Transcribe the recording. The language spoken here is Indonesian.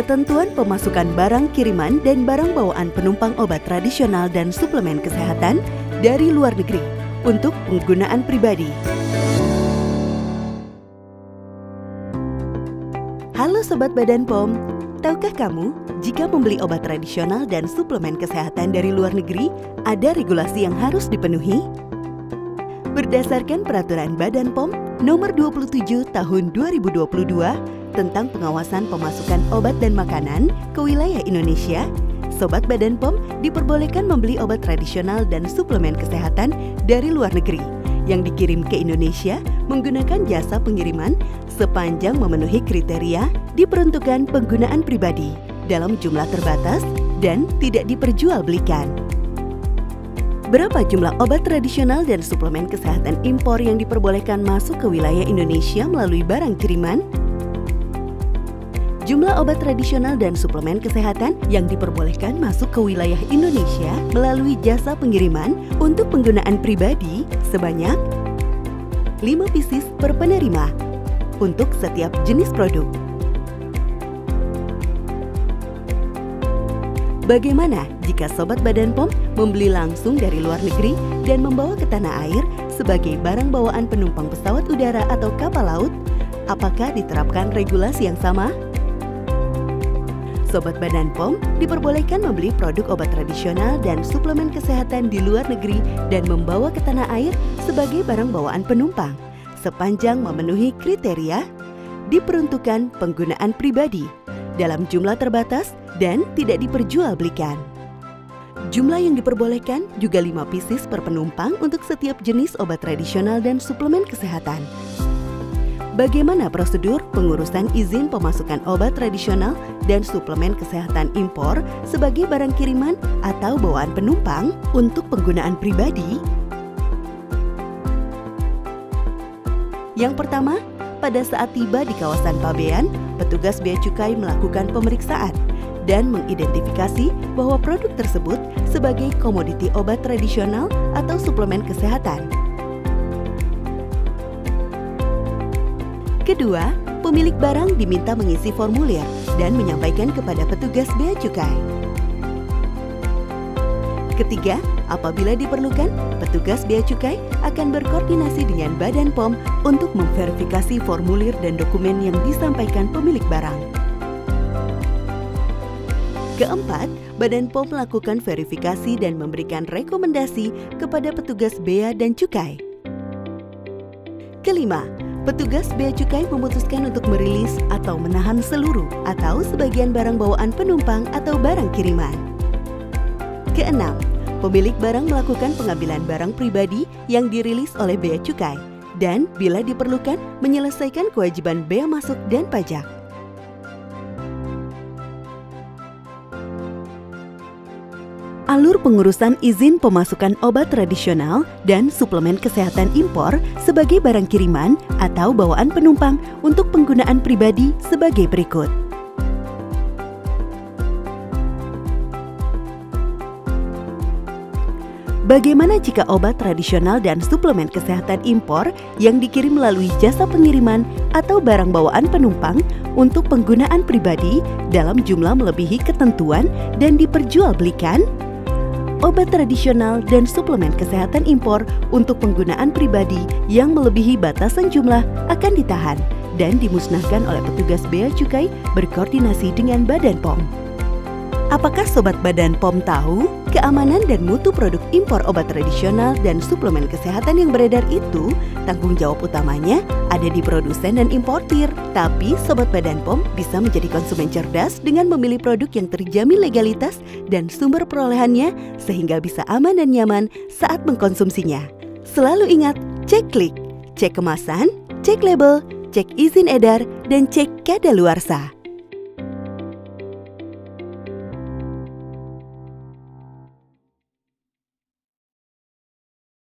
Ketentuan pemasukan barang kiriman dan barang bawaan penumpang obat tradisional dan suplemen kesehatan dari luar negeri untuk penggunaan pribadi. Halo Sobat Badan POM, tahukah kamu jika membeli obat tradisional dan suplemen kesehatan dari luar negeri, ada regulasi yang harus dipenuhi? Berdasarkan Peraturan Badan POM Nomor 27 Tahun 2022 tentang pengawasan pemasukan obat dan makanan ke wilayah Indonesia, Sobat Badan POM diperbolehkan membeli obat tradisional dan suplemen kesehatan dari luar negeri yang dikirim ke Indonesia menggunakan jasa pengiriman sepanjang memenuhi kriteria diperuntukkan penggunaan pribadi dalam jumlah terbatas dan tidak diperjualbelikan. Berapa jumlah obat tradisional dan suplemen kesehatan impor yang diperbolehkan masuk ke wilayah Indonesia melalui barang kiriman? Jumlah obat tradisional dan suplemen kesehatan yang diperbolehkan masuk ke wilayah Indonesia melalui jasa pengiriman untuk penggunaan pribadi sebanyak 5 pieces per penerima untuk setiap jenis produk. Bagaimana jika Sobat Badan POM membeli langsung dari luar negeri dan membawa ke tanah air sebagai barang bawaan penumpang pesawat udara atau kapal laut? Apakah diterapkan regulasi yang sama? Sobat Badan POM diperbolehkan membeli produk obat tradisional dan suplemen kesehatan di luar negeri dan membawa ke tanah air sebagai barang bawaan penumpang sepanjang memenuhi kriteria diperuntukkan penggunaan pribadi dalam jumlah terbatas dan tidak diperjualbelikan. Jumlah yang diperbolehkan juga 5 pieces per penumpang untuk setiap jenis obat tradisional dan suplemen kesehatan. Bagaimana prosedur pengurusan izin pemasukan obat tradisional dan suplemen kesehatan impor sebagai barang kiriman atau bawaan penumpang untuk penggunaan pribadi? Yang pertama, pada saat tiba di kawasan pabean, petugas Bea Cukai melakukan pemeriksaan dan mengidentifikasi bahwa produk tersebut sebagai komoditi obat tradisional atau suplemen kesehatan. Kedua, pemilik barang diminta mengisi formulir dan menyampaikan kepada petugas Bea Cukai. Ketiga, apabila diperlukan, petugas Bea Cukai akan berkoordinasi dengan Badan POM untuk memverifikasi formulir dan dokumen yang disampaikan pemilik barang. Keempat, Badan POM melakukan verifikasi dan memberikan rekomendasi kepada petugas Bea dan Cukai. Kelima, petugas Bea Cukai memutuskan untuk merilis atau menahan seluruh atau sebagian barang bawaan penumpang atau barang kiriman. Keenam, pemilik barang melakukan pengambilan barang pribadi yang dirilis oleh Bea Cukai dan bila diperlukan menyelesaikan kewajiban bea masuk dan pajak. Alur pengurusan izin pemasukan obat tradisional dan suplemen kesehatan impor sebagai barang kiriman atau bawaan penumpang untuk penggunaan pribadi sebagai berikut. Bagaimana jika obat tradisional dan suplemen kesehatan impor yang dikirim melalui jasa pengiriman atau barang bawaan penumpang untuk penggunaan pribadi dalam jumlah melebihi ketentuan dan diperjualbelikan? Obat tradisional dan suplemen kesehatan impor untuk penggunaan pribadi yang melebihi batasan jumlah akan ditahan dan dimusnahkan oleh petugas Bea Cukai berkoordinasi dengan Badan POM. Apakah Sobat Badan POM tahu keamanan dan mutu produk impor obat tradisional dan suplemen kesehatan yang beredar itu tanggung jawab utamanya ada di produsen dan importir. Tapi Sobat Badan POM bisa menjadi konsumen cerdas dengan memilih produk yang terjamin legalitas dan sumber perolehannya sehingga bisa aman dan nyaman saat mengkonsumsinya. Selalu ingat, cek klik, cek kemasan, cek label, cek izin edar, dan cek kadaluarsa.